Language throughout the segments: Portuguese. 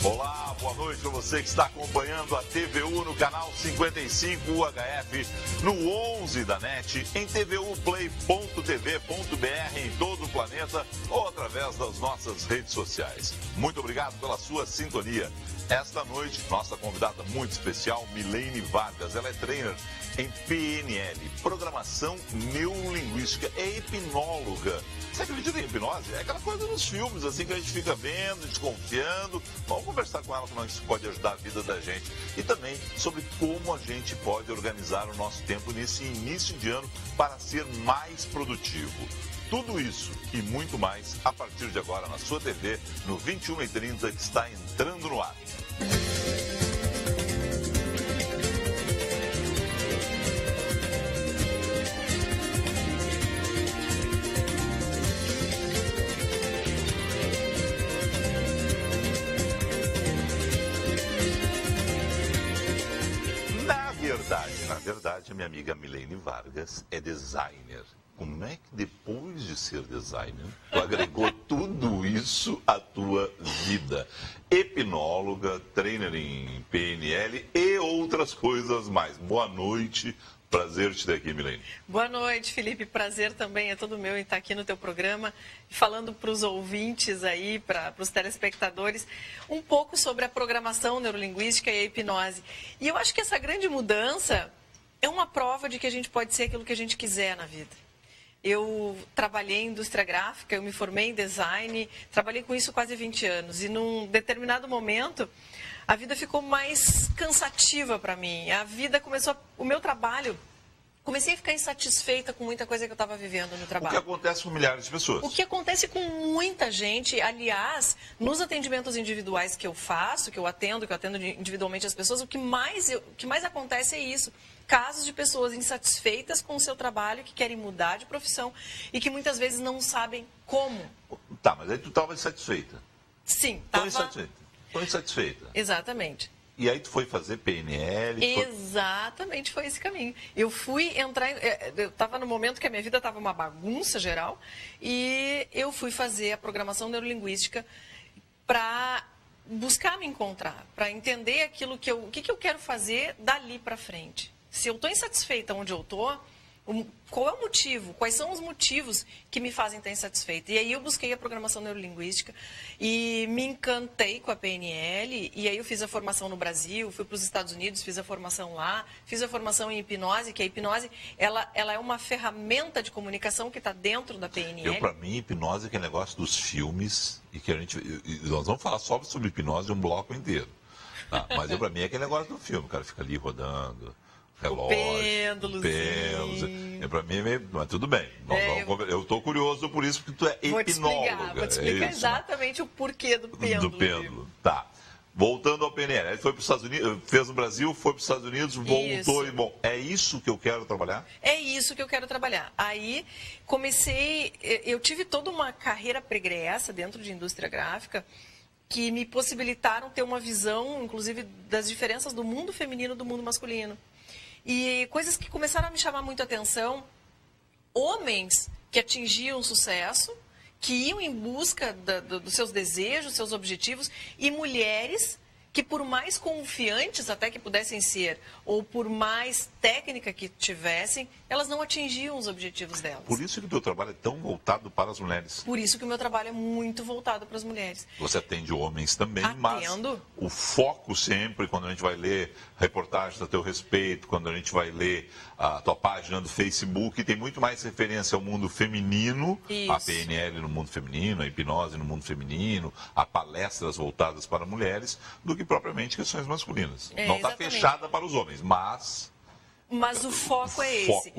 Olá, boa noite para você que está acompanhando a TVU no canal 55 UHF, no 11 da NET, em tvuplay.tv.br em todo o planeta ou através das nossas redes sociais. Muito obrigado pela sua sintonia. Esta noite, nossa convidada muito especial, Milene Vargas, ela é trainer em PNL, Programação Neurolinguística, é hipnóloga. Você acredita em hipnose? É aquela coisa nos filmes, assim, que a gente fica vendo, desconfiando. Vamos conversar com ela como isso pode ajudar a vida da gente. E também sobre como a gente pode organizar o nosso tempo nesse início de ano para ser mais produtivo. Tudo isso e muito mais a partir de agora na sua TV, no 21h30, que está entrando no ar. Na verdade, a minha amiga Milene Vargas é designer. Como é que depois de ser designer, tu agregou tudo isso à tua vida? Hipnóloga, trainer em PNL e outras coisas mais. Boa noite. Prazer te ter aqui, Milene. Boa noite, Felipe. Prazer também é todo meu em estar aqui no teu programa, falando para os ouvintes aí, para os telespectadores, um pouco sobre a programação neurolinguística e a hipnose. E eu acho que essa grande mudança é uma prova de que a gente pode ser aquilo que a gente quiser na vida. Eu trabalhei em indústria gráfica, eu me formei em design, trabalhei com isso quase 20 anos. E num determinado momento, a vida ficou mais cansativa para mim. A vida começou, o meu trabalho, comecei a ficar insatisfeita com muita coisa que eu estava vivendo no trabalho. O que acontece com milhares de pessoas? O que acontece com muita gente, aliás, nos atendimentos individuais que eu faço, que eu atendo individualmente as pessoas, o que mais acontece é isso. Casos de pessoas insatisfeitas com o seu trabalho, que querem mudar de profissão e que muitas vezes não sabem como. Tá, mas aí tu estava insatisfeita. Sim, estava insatisfeita. Exatamente. E aí tu foi fazer PNL? Exatamente, foi esse caminho. Eu fui entrar, eu estava no momento que a minha vida estava uma bagunça geral e eu fui fazer a programação neurolinguística para buscar me encontrar, para entender aquilo que o que eu quero fazer dali para frente. Se eu estou insatisfeita onde eu estou, qual é o motivo? Quais são os motivos que me fazem estar insatisfeita? E aí eu busquei a programação neurolinguística e me encantei com a PNL. E aí eu fiz a formação no Brasil, fui para os Estados Unidos, fiz a formação lá, fiz a formação em hipnose, que a hipnose ela é uma ferramenta de comunicação que está dentro da PNL. Para mim, hipnose é aquele negócio dos filmes e que nós vamos falar só sobre hipnose um bloco inteiro. Tá? Mas para mim é aquele negócio do filme, o cara fica ali rodando. Relógio, pêndulos. Para mim, mas tudo bem. Eu estou curioso por isso, porque tu é hipnóloga. Vou te explicar exatamente o porquê do pêndulo. Do pêndulo, tá. Voltando ao PNL, aí foi para os Estados Unidos, fez no Brasil, foi para os Estados Unidos, voltou isso. E, bom, é isso que eu quero trabalhar? É isso que eu quero trabalhar. Aí eu tive toda uma carreira pregressa dentro de indústria gráfica, que me possibilitaram ter uma visão, inclusive, das diferenças do mundo feminino e do mundo masculino. E coisas que começaram a me chamar muito a atenção, homens que atingiam sucesso, que iam em busca dos seus desejos, seus objetivos, e mulheres que, por mais confiantes até que pudessem ser, ou por mais técnica que tivessem, elas não atingiam os objetivos delas. Por isso que o teu trabalho é tão voltado para as mulheres. Por isso que o meu trabalho é muito voltado para as mulheres. Você atende homens também, Atendo. Mas o foco sempre, quando a gente vai ler reportagens a teu respeito, quando a gente vai ler a tua página do Facebook, tem muito mais referência ao mundo feminino, isso. A PNL no mundo feminino, a hipnose no mundo feminino, a palestras voltadas para mulheres, do que propriamente questões masculinas. Não está fechada para os homens, mas o foco é esse.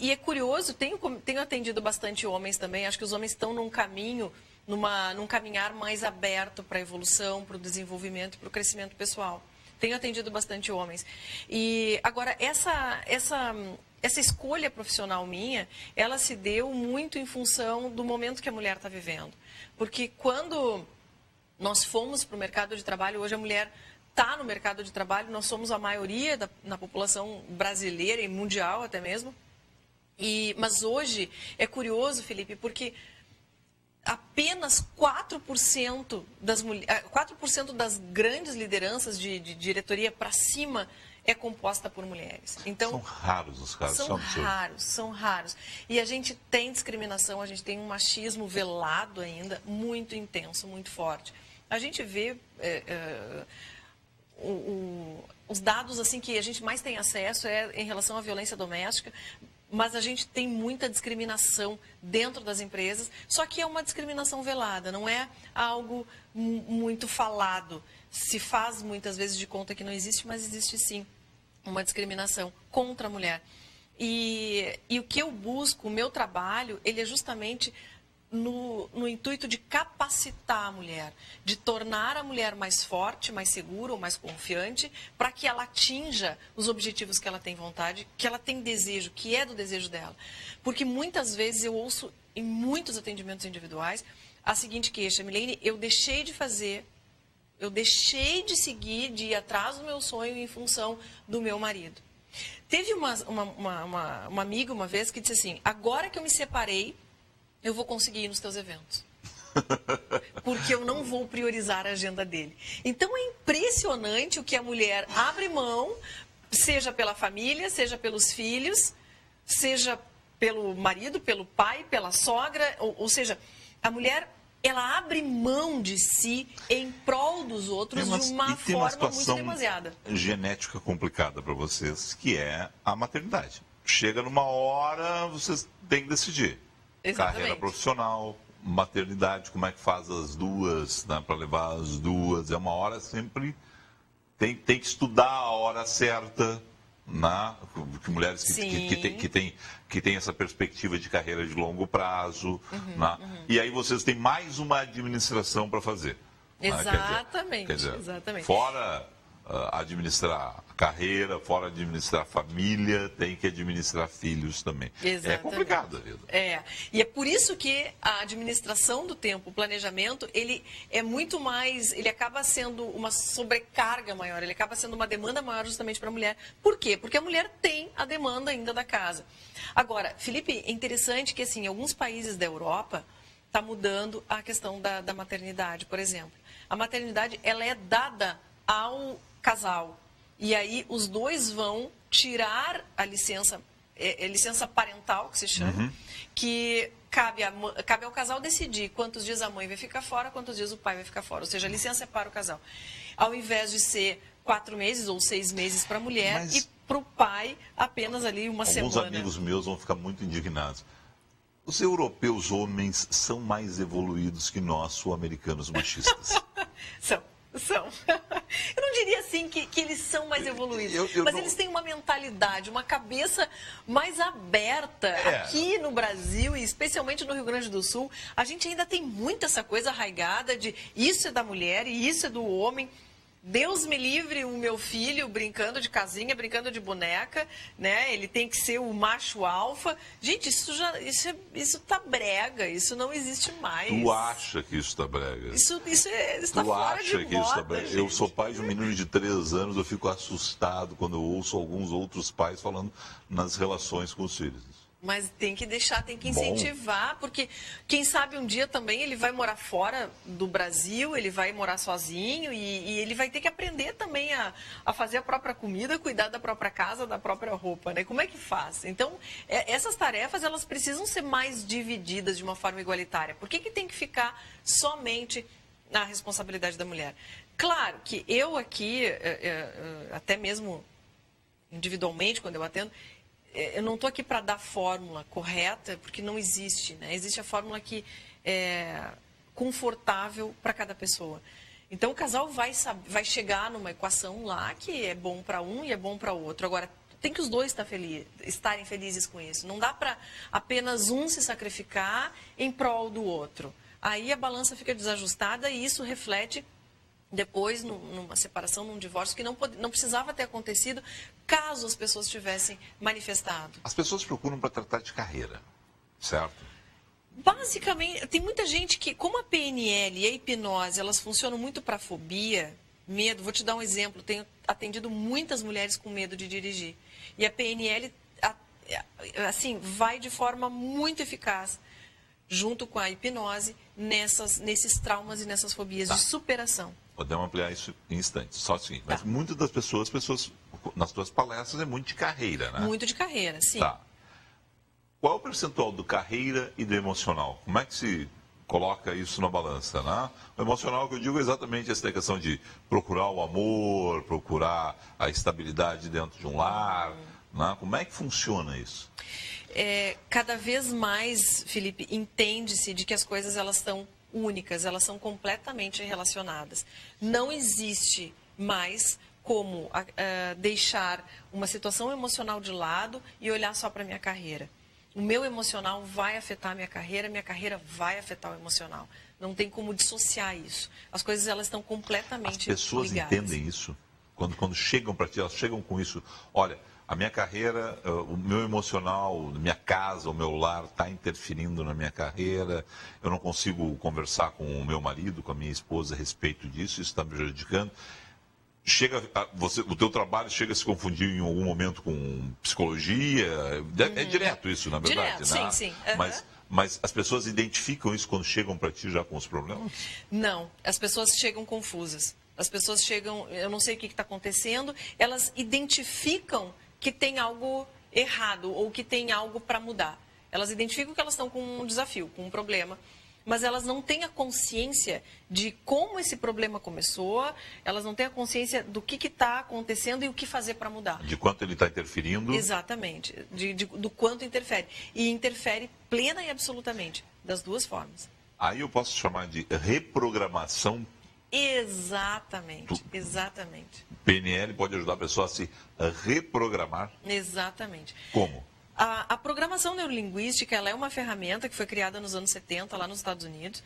E é curioso, tenho atendido bastante homens também, acho que os homens estão num caminho, num caminhar mais aberto para a evolução, para o desenvolvimento e para o crescimento pessoal. Tenho atendido bastante homens. E agora, essa escolha profissional minha, ela se deu muito em função do momento que a mulher está vivendo. Porque quando nós fomos para o mercado de trabalho, hoje a mulher está no mercado de trabalho, nós somos a maioria na população brasileira e mundial até mesmo. Mas hoje é curioso, Felipe, porque apenas 4% das grandes lideranças de diretoria para cima é composta por mulheres. Então, são raros os casos. São raros. E a gente tem discriminação, a gente tem um machismo velado ainda, muito intenso, muito forte. A gente vê os dados assim que a gente mais tem acesso em relação à violência doméstica, mas a gente tem muita discriminação dentro das empresas, só que é uma discriminação velada, não é algo muito falado. Se faz muitas vezes de conta que não existe, mas existe sim uma discriminação contra a mulher. E o que eu busco, o meu trabalho, ele é justamente no intuito de capacitar a mulher, de tornar a mulher mais forte, mais segura ou mais confiante, para que ela atinja os objetivos que ela tem vontade, que ela tem desejo, que é do desejo dela. Porque muitas vezes eu ouço em muitos atendimentos individuais a seguinte queixa: Milene, eu deixei de fazer, eu deixei de seguir, de ir atrás do meu sonho em função do meu marido. Teve uma amiga uma vez que disse assim: agora que eu me separei, eu vou conseguir ir nos teus eventos. Porque eu não vou priorizar a agenda dele. Então é impressionante o que a mulher abre mão, seja pela família, seja pelos filhos, seja pelo marido, pelo pai, pela sogra. Ou seja, a mulher, ela abre mão de si em prol dos outros de uma forma muito demasiada. Genética complicada para vocês, que é a maternidade. Chega numa hora, vocês têm que decidir. Exatamente. Carreira profissional, maternidade, como é que faz as duas, né, para levar as duas. É uma hora sempre... Tem que estudar a hora certa, né? Porque mulheres que têm essa perspectiva de carreira de longo prazo. Né? E aí vocês têm mais uma administração para fazer. Exatamente, quer dizer, exatamente. Fora administrar a carreira, fora administrar a família, tem que administrar filhos também. Exatamente. É complicado a vida. E é por isso que a administração do tempo, o planejamento, ele é muito mais, ele acaba sendo uma sobrecarga maior, ele acaba sendo uma demanda maior justamente para a mulher. Por quê? Porque a mulher tem a demanda ainda da casa. Agora, Felipe, é interessante que assim, em alguns países da Europa está mudando a questão da maternidade, por exemplo. A maternidade, ela é dada ao casal. E aí os dois vão tirar a licença, licença parental, que se chama, que cabe ao casal decidir quantos dias a mãe vai ficar fora, quantos dias o pai vai ficar fora. Ou seja, a licença é para o casal. Ao invés de ser 4 meses ou 6 meses para a mulher e para o pai apenas ali uma semana. Alguns amigos meus vão ficar muito indignados. Os europeus homens são mais evoluídos que nós, sul-americanos machistas. São. Eu não diria assim que eles são mais evoluídos, mas eles têm uma mentalidade, uma cabeça mais aberta. Aqui no Brasil, e especialmente no Rio Grande do Sul, a gente ainda tem muito essa coisa arraigada de isso é da mulher e isso é do homem. Deus me livre o meu filho brincando de casinha, brincando de boneca, né? Ele tem que ser o macho alfa. Gente, isso tá brega, isso não existe mais. Tu acha que isso tá brega? Isso tá fora de moda, que isso tá brega? gente. Eu sou pai de um menino de 3 anos, eu fico assustado quando eu ouço alguns outros pais falando nas relações com os filhos. Mas tem que deixar, tem que incentivar, porque quem sabe um dia também ele vai morar fora do Brasil, ele vai morar sozinho e ele vai ter que aprender também a fazer a própria comida, cuidar da própria casa, da própria roupa, né? Como é que faz? Então, essas tarefas, elas precisam ser mais divididas de uma forma igualitária. Por que tem que ficar somente na responsabilidade da mulher? Claro que eu aqui, até mesmo individualmente, quando eu atendo, eu não estou aqui para dar fórmula correta, porque não existe, né? Existe a fórmula que é confortável para cada pessoa. Então, o casal vai chegar numa equação lá que é bom para um e é bom para o outro. Agora, tem que os dois estarem felizes com isso. Não dá para apenas um se sacrificar em prol do outro. Aí a balança fica desajustada e isso reflete depois numa separação, num divórcio, que não precisava ter acontecido caso as pessoas tivessem manifestado. As pessoas procuram para tratar de carreira, certo? Basicamente, tem muita gente que, como a PNL e a hipnose, elas funcionam muito para fobia, medo. Vou te dar um exemplo, tenho atendido muitas mulheres com medo de dirigir. E a PNL, assim, vai de forma muito eficaz, junto com a hipnose, nesses traumas e nessas fobias de superação. Podemos ampliar isso em instantes, só o seguinte. Mas muitas das pessoas, nas suas palestras, é muito de carreira, né? Muito de carreira, sim. Tá. Qual é o percentual do carreira e do emocional? Como é que se coloca isso na balança, né? O emocional que eu digo é exatamente essa questão de procurar o amor, procurar a estabilidade dentro de um lar, né? Como é que funciona isso? Cada vez mais, Felipe, entende-se de que as coisas elas estão únicas, elas são completamente relacionadas. Não existe mais como deixar uma situação emocional de lado e olhar só para a minha carreira. O meu emocional vai afetar a minha carreira vai afetar o emocional. Não tem como dissociar isso. As coisas elas estão completamente ligadas. As pessoas entendem isso? Quando chegam para ti, elas chegam com isso. Olha, a minha carreira, o meu emocional, minha casa, o meu lar está interferindo na minha carreira. Eu não consigo conversar com o meu marido, com a minha esposa a respeito disso. Isso está me prejudicando. O teu trabalho chega a se confundir em algum momento com psicologia? É direto isso, na verdade, direto, né? Sim. Mas as pessoas identificam isso quando chegam para ti já com os problemas? Não, as pessoas chegam confusas. As pessoas chegam, eu não sei o que está acontecendo, elas identificam que tem algo errado ou que tem algo para mudar. Elas identificam que elas estão com um desafio, com um problema, mas elas não têm a consciência de como esse problema começou, elas não têm a consciência do que está acontecendo e o que fazer para mudar. De quanto ele está interferindo. Exatamente, do quanto interfere. E interfere plena e absolutamente, das duas formas. Aí eu posso chamar de reprogramação. Exatamente. O PNL pode ajudar a pessoa a se reprogramar? Exatamente. Como? A programação neurolinguística ela é uma ferramenta que foi criada nos anos 70, lá nos Estados Unidos,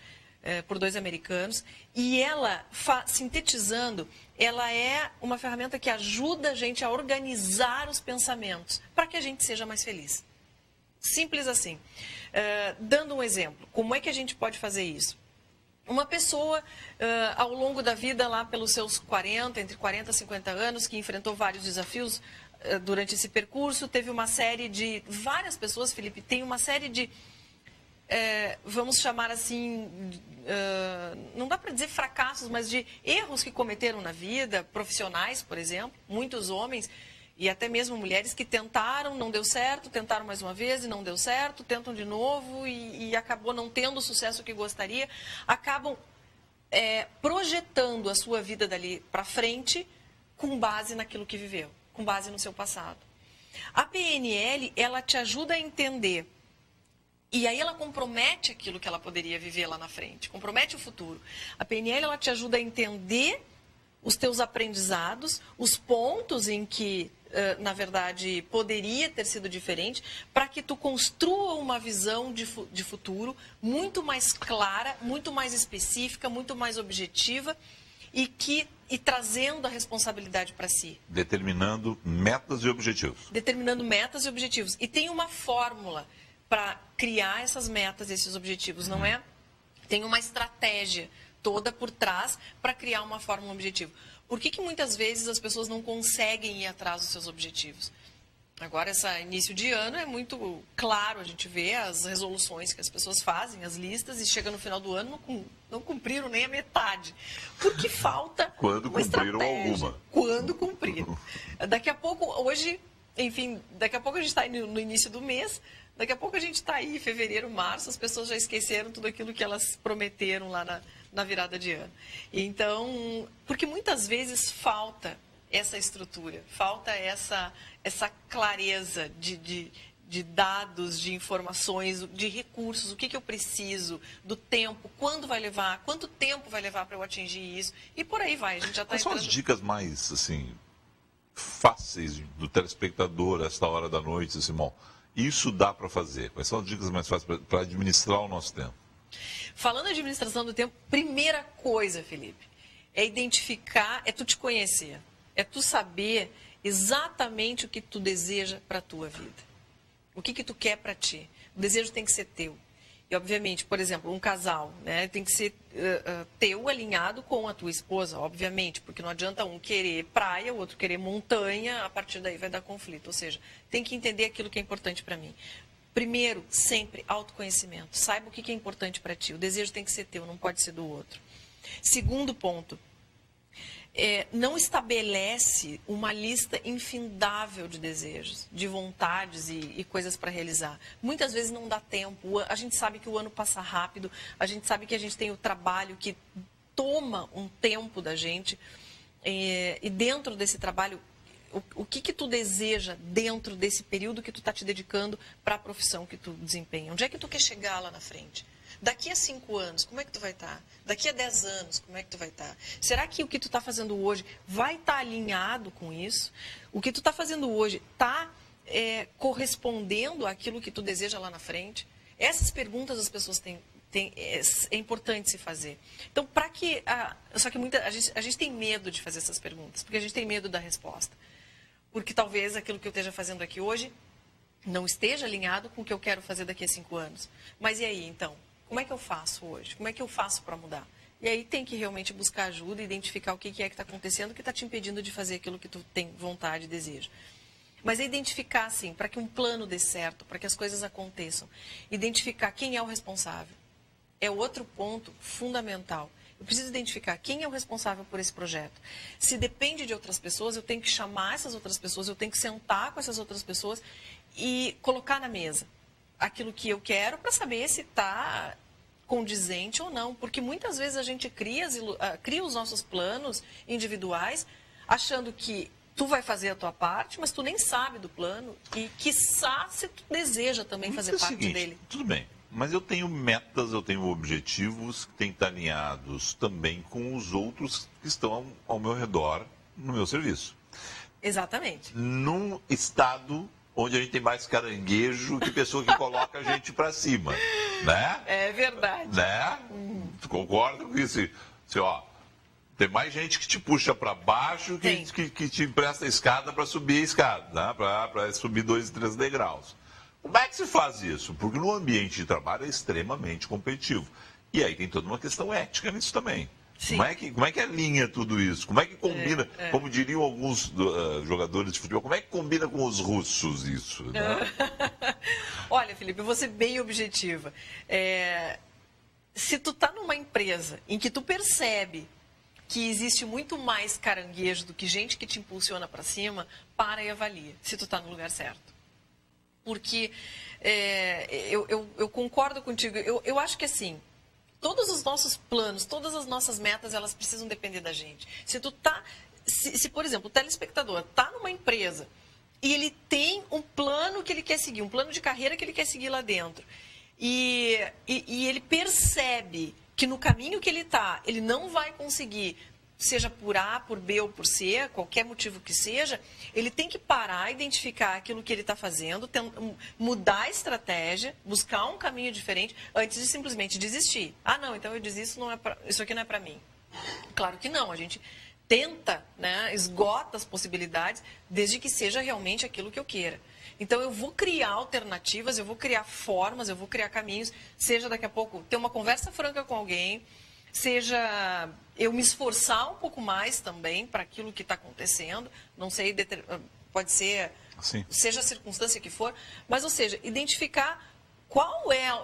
por 2 americanos. E ela, sintetizando, ela é uma ferramenta que ajuda a gente a organizar os pensamentos para que a gente seja mais feliz. Simples assim. Dando um exemplo, como é que a gente pode fazer isso? Uma pessoa, ao longo da vida, lá pelos seus entre 40 e 50 anos, que enfrentou vários desafios durante esse percurso, teve uma série de... Várias pessoas, Felipe, tem uma série de... vamos chamar assim... não dá para dizer fracassos, mas de erros que cometeram na vida, profissionais, por exemplo, muitos homens... E até mesmo mulheres que tentaram, não deu certo, tentaram mais uma vez e não deu certo, tentam de novo e acabou não tendo o sucesso que gostaria, acabam projetando a sua vida dali para frente com base naquilo que viveu, com base no seu passado. A PNL, ela te ajuda a entender, e aí ela compromete aquilo que ela poderia viver lá na frente, compromete o futuro. A PNL, ela te ajuda a entender os teus aprendizados, os pontos em que, na verdade, poderia ter sido diferente, para que tu construa uma visão de futuro muito mais clara, muito mais específica, muito mais objetiva e trazendo a responsabilidade para si. Determinando metas e objetivos. Determinando metas e objetivos. E tem uma fórmula para criar essas metas e esses objetivos, não é? Tem uma estratégia toda por trás para criar uma fórmula, um objetivo. Por que muitas vezes as pessoas não conseguem ir atrás dos seus objetivos? Agora, esse início de ano é muito claro, a gente vê as resoluções que as pessoas fazem, as listas, e chega no final do ano não cumpriram nem a metade. Porque falta Quando cumpriram alguma. Quando cumpriram. Daqui a pouco, hoje, enfim, daqui a pouco a gente está no início do mês, daqui a pouco a gente está aí, fevereiro, março, as pessoas já esqueceram tudo aquilo que elas prometeram lá na virada de ano. Então, porque muitas vezes falta essa estrutura, falta essa clareza de dados, de informações, de recursos, o que eu preciso, do tempo, quando vai levar, quanto tempo vai levar para eu atingir isso, e por aí vai. A gente já está entrando... Quais são as dicas mais, assim, fáceis do telespectador a esta hora da noite, Simão? Isso dá para fazer? Quais são as dicas mais fáceis para administrar o nosso tempo? Falando em administração do tempo, primeira coisa, Felipe, é identificar, é tu te conhecer, é tu saber exatamente o que tu deseja para a tua vida. O que tu quer para ti. O desejo tem que ser teu. E, obviamente, por exemplo, um casal, né, tem que ser teu, alinhado com a tua esposa, obviamente, porque não adianta um querer praia, o outro querer montanha, a partir daí vai dar conflito. Ou seja, tem que entender aquilo que é importante para mim. Primeiro, sempre autoconhecimento. Saiba o que é importante para ti. O desejo tem que ser teu, não pode ser do outro. Segundo ponto, não estabelece uma lista infindável de desejos, de vontades e coisas para realizar. Muitas vezes não dá tempo. A gente sabe que o ano passa rápido, a gente sabe que a gente tem o trabalho que toma um tempo da gente. E dentro desse trabalho, o que tu deseja dentro desse período que tu está te dedicando para a profissão que tu desempenha? Onde é que tu quer chegar lá na frente? Daqui a 5 anos, como é que tu vai estar? Daqui a 10 anos, como é que tu vai estar? Será que o que tu está fazendo hoje vai estar alinhado com isso? O que tu está fazendo hoje está correspondendo àquilo que tu deseja lá na frente? Essas perguntas as pessoas têm. É importante se fazer. Então, para que... Só que a gente tem medo de fazer essas perguntas, porque a gente tem medo da resposta. Porque talvez aquilo que eu esteja fazendo aqui hoje não esteja alinhado com o que eu quero fazer daqui a 5 anos. Mas e aí, então? Como é que eu faço hoje? Como é que eu faço para mudar? E aí tem que realmente buscar ajuda, identificar o que é que está acontecendo, que está te impedindo de fazer aquilo que tu tem vontade e desejo. Mas é identificar, assim, para que um plano dê certo, para que as coisas aconteçam. Identificar quem é o responsável. É outro ponto fundamental. Eu preciso identificar quem é o responsável por esse projeto. Se depende de outras pessoas, eu tenho que chamar essas outras pessoas, eu tenho que sentar com essas outras pessoas e colocar na mesa aquilo que eu quero para saber se está condizente ou não. Porque muitas vezes a gente cria os nossos planos individuais achando que tu vai fazer a tua parte, mas tu nem sabe do plano e quiçá se tu deseja também fazer parte dele. Tudo bem. Mas eu tenho metas, eu tenho objetivos que têm que estar alinhados também com os outros que estão ao meu redor no meu serviço. Exatamente. Num estado onde a gente tem mais caranguejo que pessoa que coloca a gente para cima, né? É verdade. Né? Tu concorda com isso? Tem mais gente que te puxa para baixo que te empresta a escada para subir a escada, né? Para subir 2 e 3 degraus. Como é que se faz isso? Porque no ambiente de trabalho é extremamente competitivo. E aí tem toda uma questão ética nisso também. Como é que alinha tudo isso? Como é que combina, como diriam alguns jogadores de futebol, como é que combina com os russos isso? Né? Olha, Felipe, eu vou ser bem objetiva. Se tu tá numa empresa em que tu percebe que existe muito mais caranguejo do que gente que te impulsiona para cima, para e avalia se tu tá no lugar certo. Porque eu concordo contigo. Eu acho que assim, todos os nossos planos, todas as nossas metas, elas precisam depender da gente. Se por exemplo, o telespectador está numa empresa e ele tem um plano que ele quer seguir, um plano de carreira que ele quer seguir lá dentro, e ele percebe que no caminho que ele está, ele não vai conseguir, seja por A, por B ou por C, qualquer motivo que seja, ele tem que parar, identificar aquilo que ele está fazendo, mudar a estratégia, buscar um caminho diferente, antes de simplesmente desistir. Ah, não, então eu desisto, isso aqui não é para mim. Claro que não, a gente tenta, né, esgota as possibilidades, desde que seja realmente aquilo que eu queira. Então, eu vou criar alternativas, eu vou criar formas, eu vou criar caminhos, seja daqui a pouco ter uma conversa franca com alguém, seja eu me esforçar um pouco mais também para aquilo que está acontecendo, não sei, pode ser, seja a circunstância que for, mas, ou seja, identificar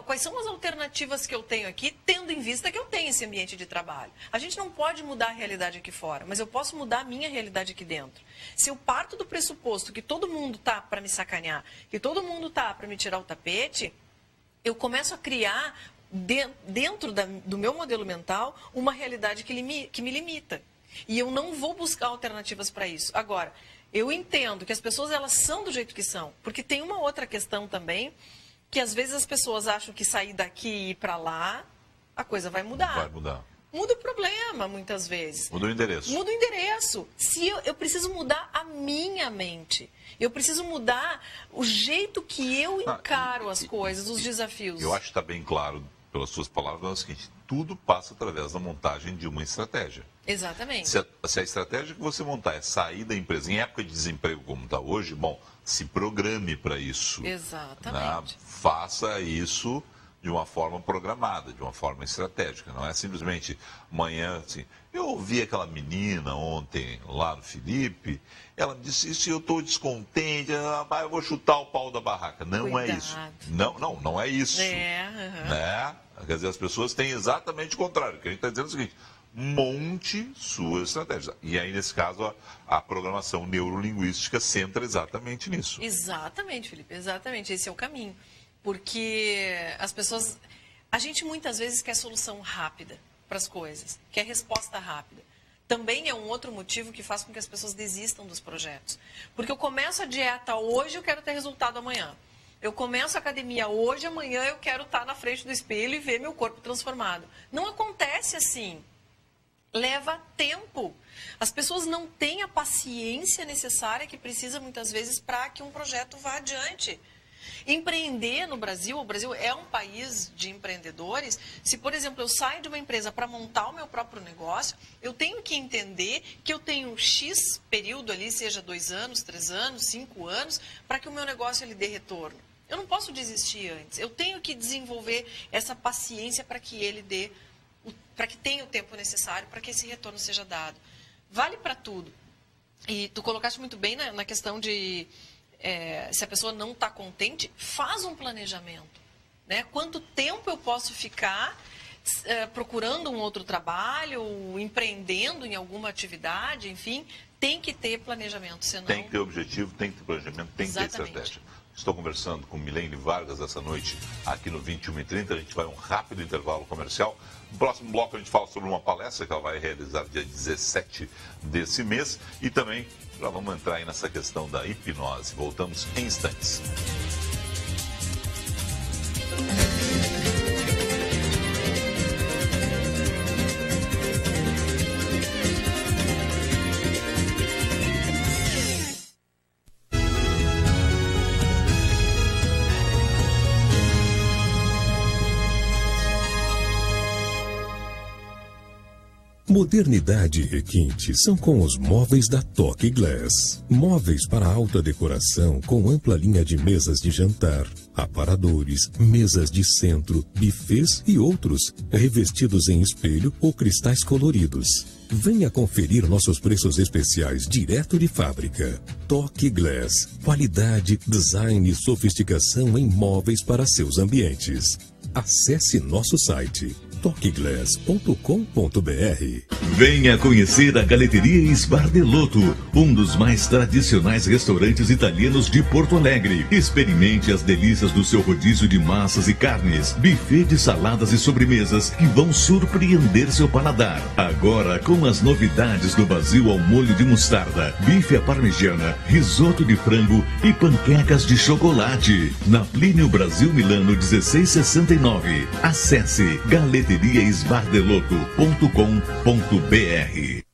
quais são as alternativas que eu tenho aqui, tendo em vista que eu tenho esse ambiente de trabalho. A gente não pode mudar a realidade aqui fora, mas eu posso mudar a minha realidade aqui dentro. Se eu parto do pressuposto que todo mundo está para me sacanear, que todo mundo está para me tirar o tapete, eu começo a criar dentro do meu modelo mental uma realidade que me limita. E eu não vou buscar alternativas para isso. Agora, eu entendo que as pessoas elas são do jeito que são, porque tem uma outra questão também, que às vezes as pessoas acham que sair daqui e ir para lá, a coisa vai mudar. Vai mudar. Muda o problema, muitas vezes. Muda o endereço. Muda o endereço. Se eu preciso mudar a minha mente. Eu preciso mudar o jeito que eu encaro as coisas, os desafios. Eu acho que está bem claro, pelas suas palavras, é o seguinte: tudo passa através da montagem de uma estratégia. Exatamente. Se a estratégia que você montar é sair da empresa em época de desemprego como está hoje, bom, se programe para isso. Exatamente. Né? Faça isso de de uma forma programada, de uma forma estratégica. Não é simplesmente amanhã, assim. Eu ouvi aquela menina ontem lá no Felipe, ela me disse isso e eu estou descontente, eu vou chutar o pau da barraca. Não é isso. Não é isso. Né? Quer dizer, as pessoas têm exatamente o contrário. O que a gente está dizendo é o seguinte: monte sua estratégia. E aí, nesse caso, a programação neurolinguística centra exatamente nisso. Exatamente, Felipe, exatamente. Esse é o caminho. Porque as pessoas... A gente muitas vezes quer solução rápida para as coisas, quer resposta rápida. Também é um outro motivo que faz com que as pessoas desistam dos projetos. Porque eu começo a dieta hoje, eu quero ter resultado amanhã. Eu começo a academia hoje, amanhã eu quero estar na frente do espelho e ver meu corpo transformado. Não acontece assim. Leva tempo. As pessoas não têm a paciência necessária que precisa muitas vezes para que um projeto vá adiante. Empreender no Brasil, o Brasil é um país de empreendedores. Se, por exemplo, eu saio de uma empresa para montar o meu próprio negócio, eu tenho que entender que eu tenho X período ali, seja 2 anos, 3 anos, 5 anos, para que o meu negócio ele dê retorno. Eu não posso desistir antes. Eu tenho que desenvolver essa paciência para que ele dê, para que tenha o tempo necessário para que esse retorno seja dado. Vale para tudo. E tu colocaste muito bem na questão de... se a pessoa não está contente, faz um planejamento. Né? Quanto tempo eu posso ficar procurando um outro trabalho, empreendendo em alguma atividade, enfim, tem que ter planejamento. Senão... Tem que ter objetivo, tem que ter planejamento, tem que ter estratégia. Estou conversando com Milene Vargas essa noite aqui no 21h30. A gente vai a um rápido intervalo comercial. No próximo bloco a gente fala sobre uma palestra que ela vai realizar dia 17 desse mês. E também já vamos entrar aí nessa questão da hipnose. Voltamos em instantes. Modernidade e requinte são com os móveis da Toque Glass. Móveis para alta decoração com ampla linha de mesas de jantar, aparadores, mesas de centro, bufês e outros, revestidos em espelho ou cristais coloridos. Venha conferir nossos preços especiais direto de fábrica. Toque Glass. Qualidade, design e sofisticação em móveis para seus ambientes. Acesse nosso site toqueglass.com.br. Venha conhecer a Galeteria Sbardelotto, um dos mais tradicionais restaurantes italianos de Porto Alegre. Experimente as delícias do seu rodízio de massas e carnes, buffet de saladas e sobremesas que vão surpreender seu paladar. Agora com as novidades do Basil ao molho de mostarda, bife à parmegiana, risoto de frango e panquecas de chocolate. Na Plínio Brasil Milano 1669. Acesse galeteriaesbardelotto.com.br.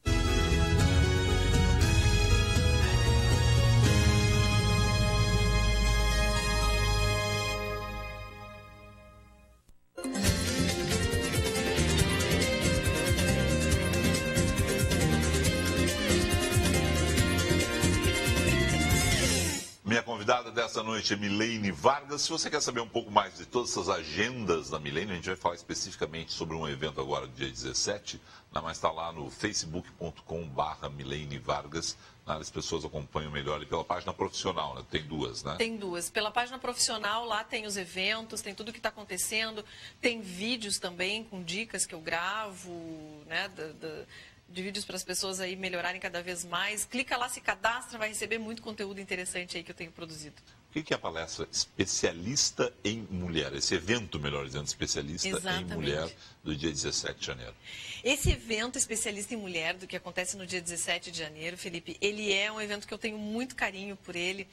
Minha convidada dessa noite é Milene Vargas. Se você quer saber um pouco mais de todas essas agendas da Milene, a gente vai falar especificamente sobre um evento agora, dia 17, mas está lá no facebook.com/Milene Vargas. As pessoas acompanham melhor e pela página profissional, né? Tem duas, né? Tem duas. Pela página profissional, lá tem os eventos, tem tudo o que está acontecendo, tem vídeos também com dicas que eu gravo, né? De vídeos para as pessoas aí melhorarem cada vez mais. Clica lá, se cadastra, vai receber muito conteúdo interessante aí que eu tenho produzido. O que é a palestra Especialista em Mulher? Esse evento, melhor dizendo, Especialista Exatamente. em Mulher, do dia 17 de janeiro. Esse evento Especialista em Mulher, do que acontece no dia 17 de janeiro, Felipe, ele é um evento que eu tenho muito carinho por ele.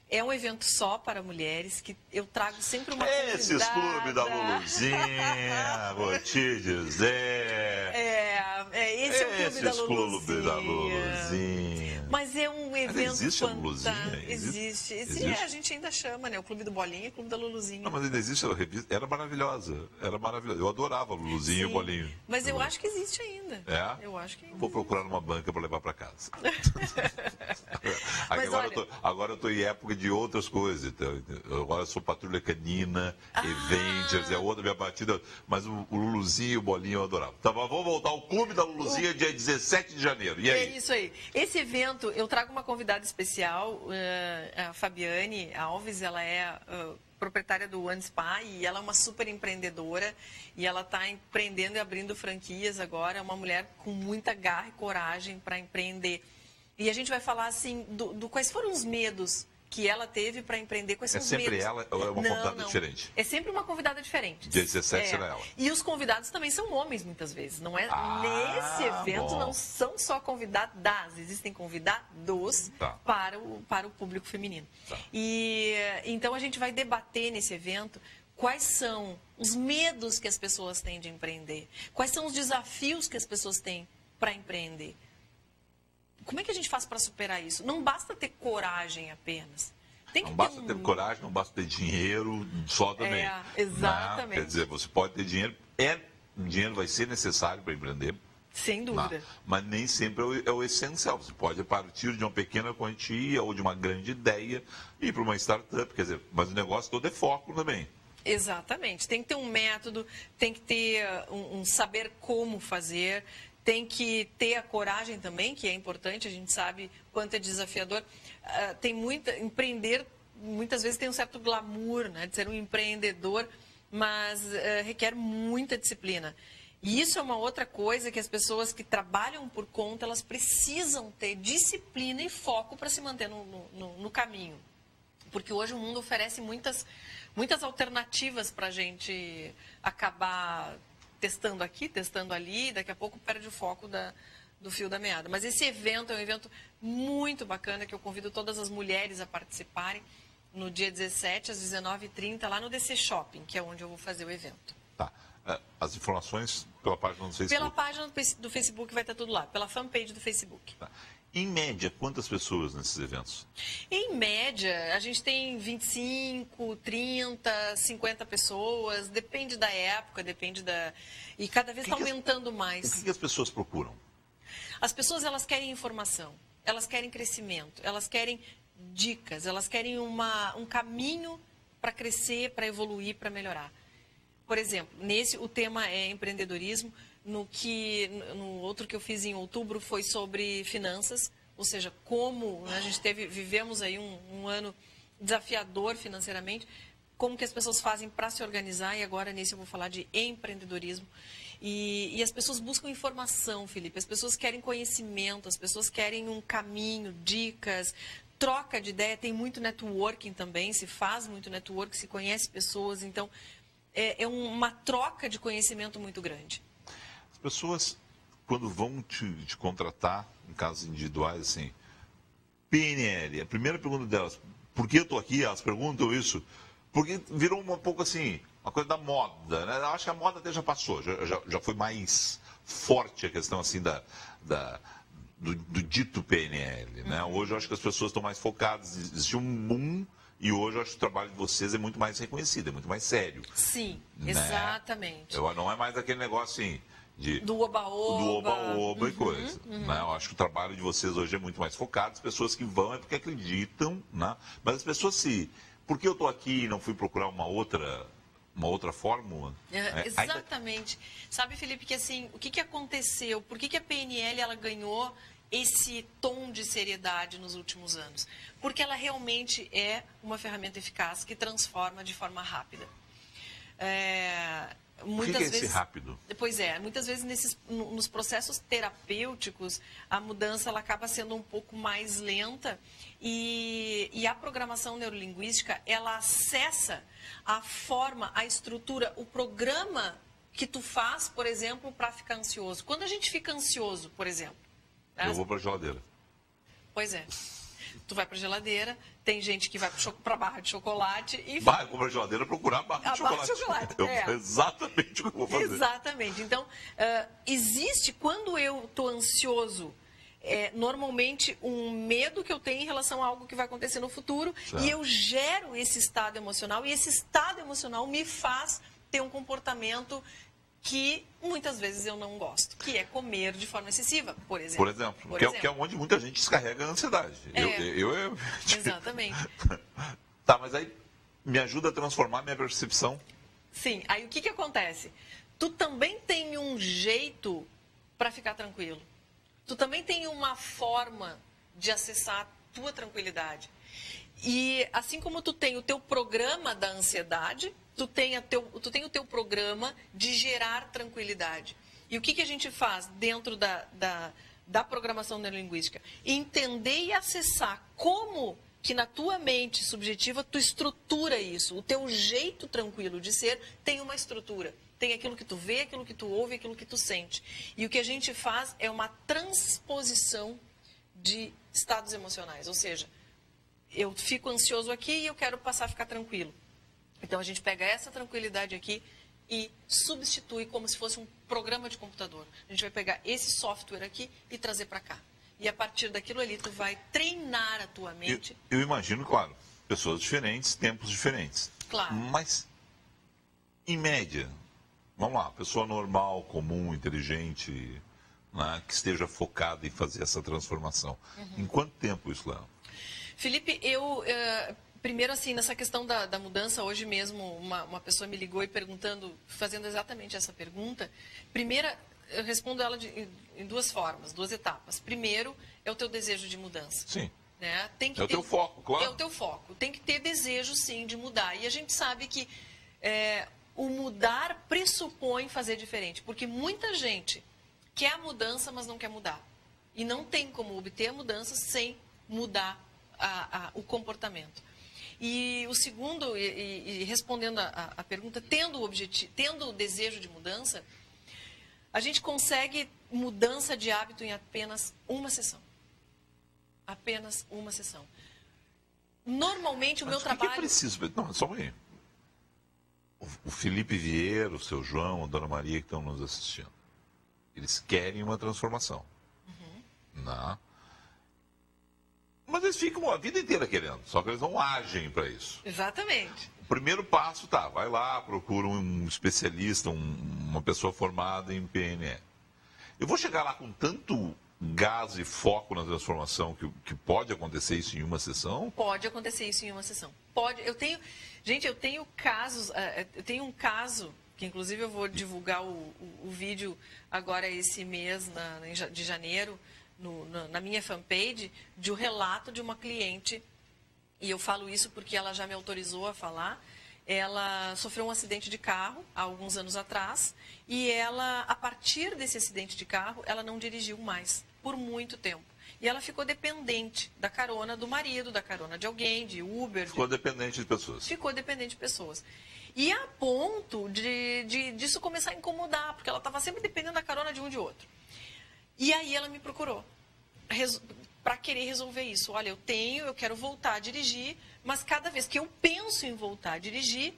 É um evento só para mulheres, que eu trago sempre uma convidada. Esses clubes da Luluzinha, vou te dizer. Esse é o clube da Luluzinha. Clube da Luluzinha. Mas é um evento existe a Luluzinha? Existe. A gente ainda chama, né? O Clube do Bolinha e o Clube da Luluzinha. Não, mas ainda existe a revista. Era maravilhosa. Eu adorava a Luluzinha e o Bolinho. Mas eu acho que existe ainda. É? Eu acho que ainda Vou procurar numa banca para levar para casa. Mas Agora eu tô em época de outras coisas. Então, agora eu sou patrulha canina, Avengers, é outra minha batida. Mas o Luluzinho e o Bolinho eu adorava. Então vamos voltar ao Clube da Luluzinha, dia 17 de janeiro. E aí? É isso aí. Esse evento, eu trago uma convidada especial, a Fabiane Alves, ela é proprietária do One Spa e ela é uma super empreendedora e ela está empreendendo e abrindo franquias agora. É uma mulher com muita garra e coragem para empreender. E a gente vai falar assim do quais foram os medos que ela teve para empreender, quais são os medos. É sempre ela ou é uma convidada diferente? É sempre uma convidada diferente. Dia 17 será ela. E os convidados também são homens, muitas vezes. Não é, nesse evento não são só convidadas, existem convidados para o público feminino. E então a gente vai debater nesse evento quais são os medos que as pessoas têm de empreender, quais são os desafios que as pessoas têm para empreender. Como é que a gente faz para superar isso? Não basta ter coragem apenas. Não basta ter coragem, não basta ter dinheiro só também. Exatamente. Quer dizer, você pode ter dinheiro, dinheiro vai ser necessário para empreender. Sem dúvida. Mas nem sempre é o essencial. Você pode partir de uma pequena quantia ou de uma grande ideia e ir para uma startup. Quer dizer, mas o negócio todo é foco também. Exatamente. Tem que ter um método, tem que ter um saber como fazer. Tem que ter a coragem também, que é importante, a gente sabe quanto é desafiador. Empreender, muitas vezes tem um certo glamour, né, de ser um empreendedor, mas requer muita disciplina. E isso é uma outra coisa que as pessoas que trabalham por conta, elas precisam ter disciplina e foco para se manter no caminho. Porque hoje o mundo oferece muitas alternativas para a gente acabar testando aqui, testando ali, daqui a pouco perde o foco do fio da meada. Mas esse evento é um evento muito bacana, que eu convido todas as mulheres a participarem no dia 17, às 19h30, lá no DC Shopping, que é onde eu vou fazer o evento. Tá. As informações pela página do Facebook? Pela página do Facebook vai estar tudo lá, pela fanpage do Facebook. Tá. Em média, quantas pessoas nesses eventos? Em média, a gente tem 25, 30, 50 pessoas, depende da época, e cada vez está aumentando mais. O que as pessoas procuram? As pessoas, elas querem informação, elas querem crescimento, elas querem dicas, elas querem um caminho para crescer, para evoluir, para melhorar. Por exemplo, o tema é empreendedorismo. No outro que eu fiz em outubro foi sobre finanças, ou seja, como a gente vivemos aí um ano desafiador financeiramente, como que as pessoas fazem para se organizar, e agora nesse eu vou falar de empreendedorismo. E as pessoas buscam informação, Felipe, as pessoas querem conhecimento, as pessoas querem um caminho, dicas, troca de ideia, tem muito networking também, se faz muito networking, se conhece pessoas, então é uma troca de conhecimento muito grande. As pessoas, quando vão te contratar, em casos individuais, assim, PNL, a primeira pergunta delas, por que eu estou aqui? Elas perguntam isso, porque virou um pouco assim, uma coisa da moda, né? Eu acho que a moda até já passou, já foi mais forte a questão assim do dito PNL, né? Hoje eu acho que as pessoas estão mais focadas, existe um boom. E hoje eu acho que o trabalho de vocês é muito mais reconhecido, é muito mais sério. Sim, né? Exatamente. Não é mais aquele negócio assim do oba-oba e coisa. Né? Eu acho que o trabalho de vocês hoje é muito mais focado. As pessoas que vão é porque acreditam, né? Mas as pessoas por que eu estou aqui e não fui procurar uma outra fórmula? Exatamente. Sabe, Felipe, que assim, o que aconteceu? Por que a PNL ela ganhou esse tom de seriedade nos últimos anos? Porque ela realmente é uma ferramenta eficaz que transforma de forma rápida. Muitas vezes, esse rápido? Pois é, muitas vezes nos processos terapêuticos, a mudança ela acaba sendo um pouco mais lenta e a programação neurolinguística, ela acessa a forma, a estrutura, o programa que tu faz, por exemplo, para ficar ansioso. Quando a gente fica ansioso, por exemplo... Eu vou para a geladeira. Pois é. Tu vai para a geladeira, tem gente que vai para a barra de chocolate e... Eu vou para a geladeira procurar a barra de chocolate. Exatamente o que eu vou fazer. Exatamente. Então, existe, quando eu estou ansioso, normalmente um medo que eu tenho em relação a algo que vai acontecer no futuro, certo. E eu gero esse estado emocional, e esse estado emocional me faz ter um comportamento que muitas vezes eu não gosto, que é comer de forma excessiva, por exemplo. Por exemplo, que é onde muita gente descarrega a ansiedade. Exatamente. Tá, mas aí me ajuda a transformar minha percepção. Sim, aí o que acontece? Tu também tem um jeito para ficar tranquilo. Tu também tem uma forma de acessar a tua tranquilidade. E assim como tu tem o teu programa da ansiedade, tu tem o teu programa de gerar tranquilidade. E o que a gente faz dentro da programação neurolinguística? Entender e acessar como que na tua mente subjetiva tu estrutura isso. O teu jeito tranquilo de ser tem uma estrutura. Tem aquilo que tu vê, aquilo que tu ouve, aquilo que tu sente. E o que a gente faz é uma transposição de estados emocionais. Ou seja, eu fico ansioso aqui e eu quero passar a ficar tranquilo. Então, a gente pega essa tranquilidade aqui e substitui como se fosse um programa de computador. A gente vai pegar esse software aqui e trazer para cá. E a partir daquilo ali, tu vai treinar a tua mente. Eu imagino, claro, pessoas diferentes, tempos diferentes. Claro. Mas, em média, vamos lá, pessoa normal, comum, inteligente, né, que esteja focada em fazer essa transformação. Em quanto tempo isso leva? Felipe, primeiro, assim, nessa questão da mudança, hoje mesmo uma pessoa me ligou e fazendo exatamente essa pergunta. Primeiro, eu respondo ela em duas formas, duas etapas. Primeiro, é o teu desejo de mudança. Sim. Né? O teu foco, claro. É o teu foco. Tem que ter desejo, sim, de mudar. E a gente sabe que o mudar pressupõe fazer diferente. Porque muita gente quer a mudança, mas não quer mudar. E não tem como obter a mudança sem mudar o comportamento. E o segundo, e respondendo a pergunta, tendo o desejo de mudança, a gente consegue mudança de hábito em apenas uma sessão. Apenas uma sessão. Normalmente o meu trabalho... O que é preciso? Não, só um pouquinho. O Felipe Vieira, o seu João, a Dona Maria que estão nos assistindo, eles querem uma transformação. Não. Mas eles ficam a vida inteira querendo, só que eles não agem para isso. Exatamente. O primeiro passo vai lá, procura um especialista, uma pessoa formada em PNL. Eu vou chegar lá com tanto gás e foco na transformação que pode acontecer isso em uma sessão? Pode acontecer isso em uma sessão. Pode. Eu tenho casos, eu tenho um caso, que inclusive eu vou divulgar o vídeo agora esse mês, de janeiro, na minha fanpage, de um relato de uma cliente, e eu falo isso porque ela já me autorizou a falar. Ela sofreu um acidente de carro há alguns anos atrás, e ela, a partir desse acidente de carro, ela não dirigiu mais, por muito tempo. E ela ficou dependente da carona do marido, da carona de alguém, de Uber. Ficou dependente de pessoas. Ficou dependente de pessoas. E a ponto disso começar a incomodar, porque ela estava sempre dependendo da carona de um e de outro. E aí ela me procurou para querer resolver isso. Olha, eu quero voltar a dirigir, mas cada vez que eu penso em voltar a dirigir,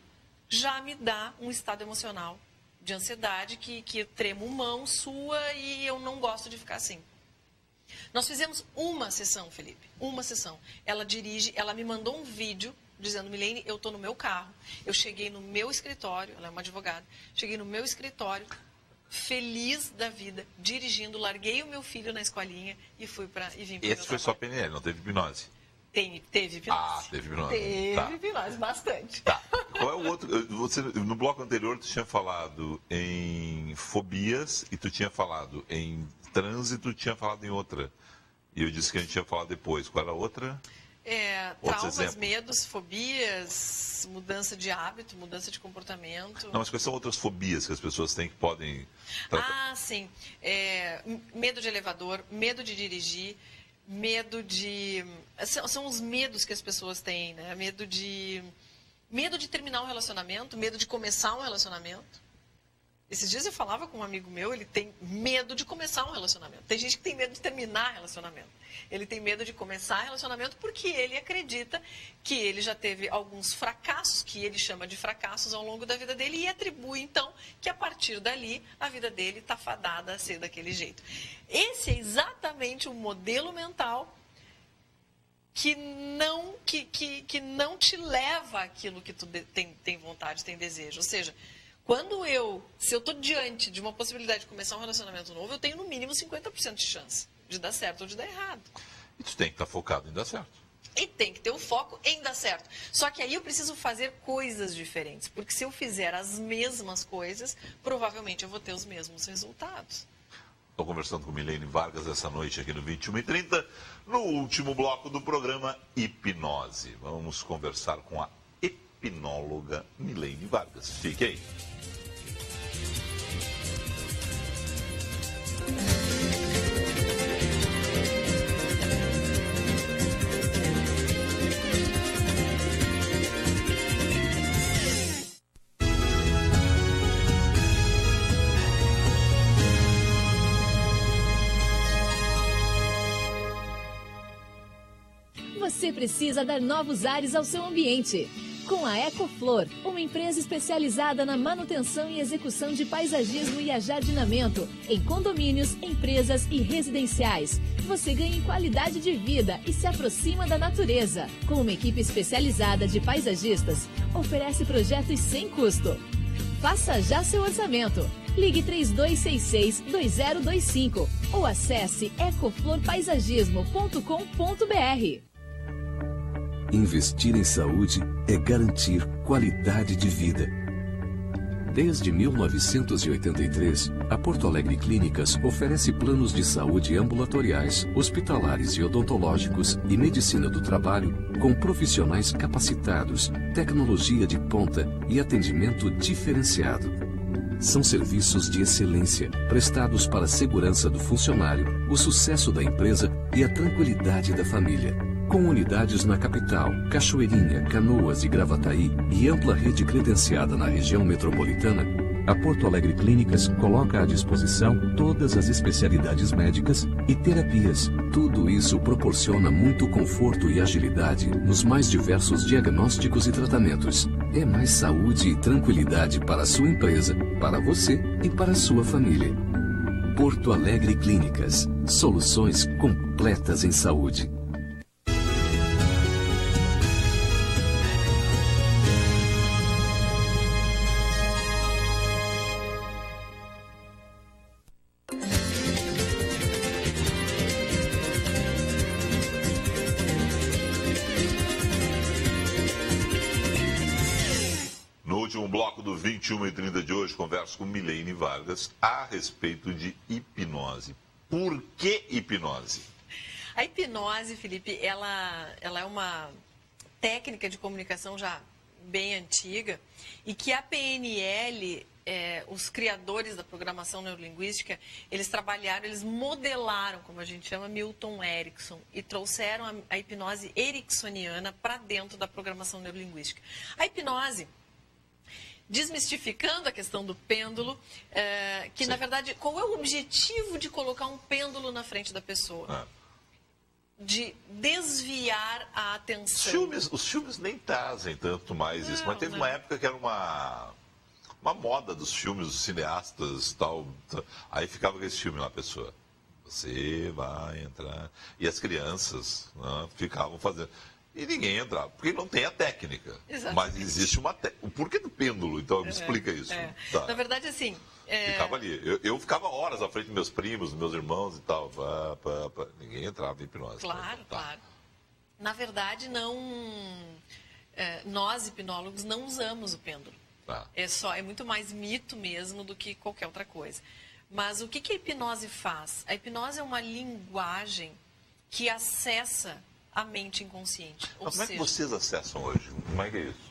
já me dá um estado emocional de ansiedade, que eu tremo mão, sua, e eu não gosto de ficar assim. Nós fizemos uma sessão, Felipe, uma sessão. Ela dirige, ela me mandou um vídeo dizendo: Milene, eu estou no meu carro, eu cheguei no meu escritório, ela é uma advogada, cheguei no meu escritório, feliz da vida, dirigindo, larguei o meu filho na escolinha e vim para o meu trabalho. Esse foi só PNL, não teve hipnose? Teve hipnose. Ah, teve hipnose. Teve hipnose, bastante. Tá. Qual é o outro? No bloco anterior, tu tinha falado em fobias e tu tinha falado em trânsito, tinha falado em outra. E eu disse que a gente ia falar depois. Qual era a outra? Traumas, medos, fobias, mudança de hábito, mudança de comportamento. Não, mas quais são outras fobias que as pessoas têm que podem tratar? Ah, sim. Medo de elevador, medo de dirigir, medo de... São os medos que as pessoas têm, né? Medo de terminar um relacionamento, medo de começar um relacionamento. Esses dias eu falava com um amigo meu, ele tem medo de começar um relacionamento. Tem gente que tem medo de terminar relacionamento. Ele tem medo de começar relacionamento porque ele acredita que ele já teve alguns fracassos, que ele chama de fracassos ao longo da vida dele, e atribui, então, que a partir dali a vida dele está fadada a ser daquele jeito. Esse é exatamente o modelo mental que não te leva àquilo que tu tem vontade, tem desejo. Ou seja, Se eu estou diante de uma possibilidade de começar um relacionamento novo, eu tenho no mínimo 50% de chance de dar certo ou de dar errado. E tu tem que estar focado em dar certo. E tem que ter o foco em dar certo. Só que aí eu preciso fazer coisas diferentes. Porque se eu fizer as mesmas coisas, provavelmente eu vou ter os mesmos resultados. Estou conversando com Milene Vargas essa noite aqui no 21h30, no último bloco do programa Hipnose. Vamos conversar com a hipnóloga Milene Vargas. Fique aí. Você precisa dar novos ares ao seu ambiente. Com a Ecoflor, uma empresa especializada na manutenção e execução de paisagismo e ajardinamento em condomínios, empresas e residenciais, você ganha em qualidade de vida e se aproxima da natureza. Com uma equipe especializada de paisagistas, oferece projetos sem custo. Faça já seu orçamento. Ligue 3266-2025 ou acesse ecoflorpaisagismo.com.br. Investir em saúde é garantir qualidade de vida. Desde 1983, a Porto Alegre Clínicas oferece planos de saúde ambulatoriais, hospitalares e odontológicos e medicina do trabalho com profissionais capacitados, tecnologia de ponta e atendimento diferenciado. São serviços de excelência, prestados para a segurança do funcionário, o sucesso da empresa e a tranquilidade da família. Com unidades na capital, Cachoeirinha, Canoas e Gravataí e ampla rede credenciada na região metropolitana, a Porto Alegre Clínicas coloca à disposição todas as especialidades médicas e terapias. Tudo isso proporciona muito conforto e agilidade nos mais diversos diagnósticos e tratamentos. É mais saúde e tranquilidade para a sua empresa, para você e para a sua família. Porto Alegre Clínicas. Soluções completas em saúde. No último bloco do 21h30 de hoje, converso com Milene Vargas a respeito de hipnose. Por que hipnose? A hipnose, Felipe, ela é uma técnica de comunicação já bem antiga e que a PNL, os criadores da programação neurolinguística, eles modelaram, como a gente chama, Milton Erickson e trouxeram a hipnose ericksoniana para dentro da programação neurolinguística. A hipnose, desmistificando a questão do pêndulo, que Sim. na verdade, qual é o objetivo de colocar um pêndulo na frente da pessoa? De desviar a atenção. Os filmes nem trazem tanto mais isso, mas teve uma época que era uma moda dos filmes, dos cineastas tal. Aí ficava com esse filme lá, a pessoa. Você vai entrar. E as crianças, né, ficavam fazendo. E ninguém entrava, porque não tem a técnica. Exatamente. Mas existe uma técnica. O porquê do pêndulo? Então, me explica isso. Tá. Na verdade, assim... Ficava ali. Eu ficava horas à frente dos meus primos, dos meus irmãos e tal. Ninguém entrava em hipnose. Claro, claro. Na verdade, nós, hipnólogos, não usamos o pêndulo. Tá. É muito mais mito mesmo do que qualquer outra coisa. Mas o que a hipnose faz? A hipnose é uma linguagem que acessa a mente inconsciente. Mas como é que vocês acessam hoje? Como é que é isso?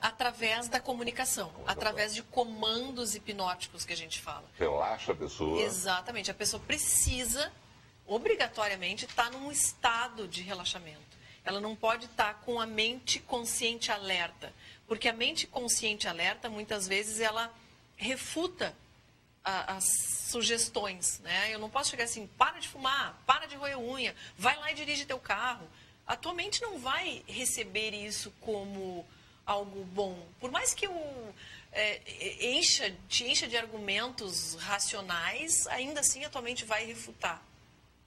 Através da comunicação, através de comandos hipnóticos que a gente fala. Relaxa a pessoa. Exatamente. A pessoa precisa, obrigatoriamente, estar num estado de relaxamento. Ela não pode estar com a mente consciente alerta. Porque a mente consciente alerta, muitas vezes, ela refuta as sugestões, né? Eu não posso chegar assim, para de fumar, para de roer unha, vai lá e dirige teu carro. A tua mente não vai receber isso como algo bom. Por mais que te encha de argumentos racionais, ainda assim a tua mente vai refutar.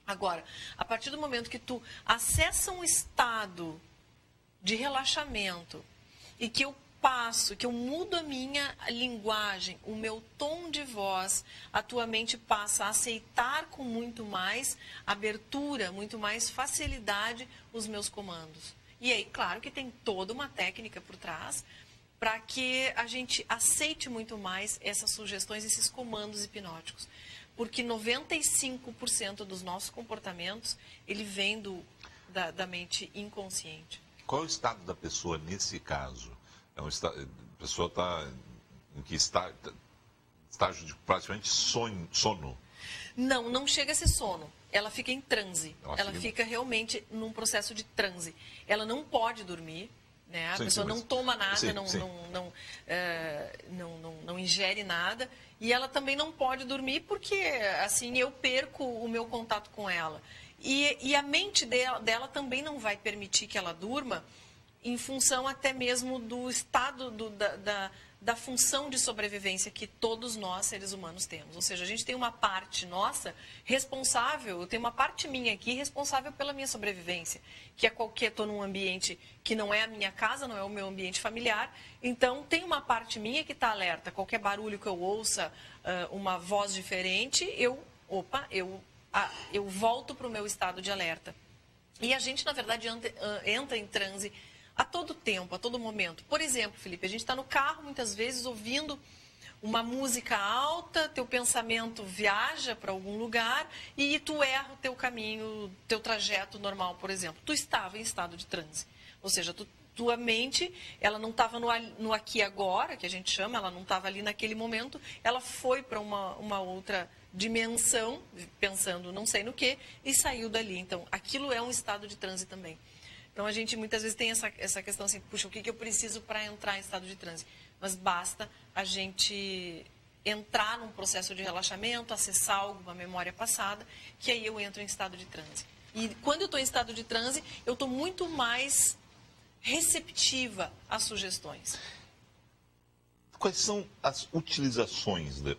Agora, a partir do momento que tu acessa um estado de relaxamento e que eu passo, que eu mudo a minha linguagem, o meu tom de voz, a tua mente passa a aceitar com muito mais abertura, muito mais facilidade os meus comandos. E aí, claro que tem toda uma técnica por trás para que a gente aceite muito mais essas sugestões, esses comandos hipnóticos. Porque 95% dos nossos comportamentos, ele vem da mente inconsciente. Qual é o estado da pessoa nesse caso? A pessoa está em que estágio de praticamente sono? Não chega a ser sono. Ela fica em transe. Ela fica realmente num processo de transe. Ela não pode dormir, né? A pessoa não toma nada, não ingere nada. E ela também não pode dormir porque, assim, eu perco o meu contato com ela. E a mente dela também não vai permitir que ela durma em função até mesmo do estado da função de sobrevivência que todos nós, seres humanos, temos. Ou seja, a gente tem uma parte nossa responsável, eu tenho uma parte minha aqui responsável pela minha sobrevivência, que é estou num ambiente que não é a minha casa, não é o meu ambiente familiar, então tem uma parte minha que está alerta. Qualquer barulho que eu ouça, uma voz diferente, eu volto para o meu estado de alerta. E a gente, na verdade, entra em transe a todo tempo, a todo momento. Por exemplo, Felipe, a gente está no carro muitas vezes ouvindo uma música alta, teu pensamento viaja para algum lugar e tu erra o teu caminho, teu trajeto normal, por exemplo. Tu estava em estado de transe. Ou seja, tua mente, ela não estava no aqui e agora, que a gente chama, ela não estava ali naquele momento, ela foi para uma outra dimensão, pensando não sei no que, e saiu dali. Então, aquilo é um estado de transe também. Então, a gente muitas vezes tem essa questão assim, puxa, o que eu preciso para entrar em estado de transe? Mas basta a gente entrar num processo de relaxamento, acessar alguma memória passada, que aí eu entro em estado de transe. E quando eu estou em estado de transe, eu estou muito mais receptiva às sugestões. Quais são as utilizações da